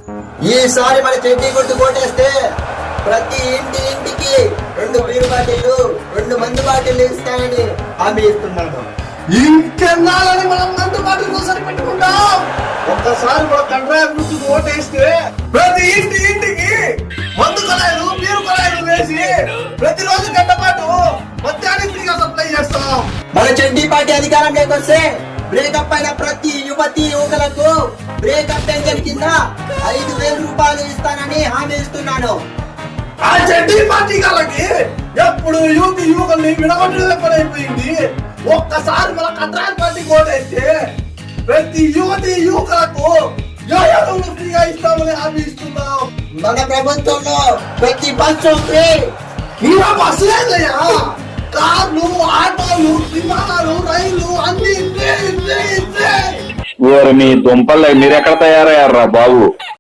ఈసారి మన చెడ్డీ గుర్తు కొట్టేస్తే ప్రతి ఇంటికి 2 బీరు బాటిల్లు 2 మందు బాటిల్లు ఇస్తానని హామీ ఇస్తున్నాను. ఇంకెన్నాళ్ళని మనం మందు బాటిల్ సరిపెట్టుకుంటాం. ఒక్కసారి మన కండ్రాయ గుర్తుకు ఓటేస్తే ప్రతి ఇంటికి మందు కొలాయిలు బీరు కొలాయిలు వేసి ప్రతిరోజు గంట పాటు మధ్యాహ్నం ఫ్రీగా సప్లై చేస్తాం. మన చెడ్డీ పార్టీ అధికారంలోకి వస్తే బ్రేకప్ అయిన ప్రతి యువకులకు బ్రేకప్ పెన్షన్ కింద 5,000 రూపాయలు ఇస్తానని హామీ ఇస్తున్నాను. ఆ చెడ్డీ పార్టీ వాళ్ళకి ఎప్పుడు యువకుల్ని విడగొట్టడం పడైపోయింది. ఒక్కసారి మన కండ్రాయ పార్టీకి ఓటేస్తే ప్రతి యువకులకు ఫ్రీగా ఇస్తామని హామీ ఇస్తున్నాం. మన ప్రభుత్వంలో ప్రతి బస్సు ఫ్రీ. ఇంకా బస్సు లేదయ్యా, కార్లు ఆటోలు విమానాలు రైళ్లు అన్ని మీ దుంపలు మీరెక్కడ తయారయ్యారా బాబు?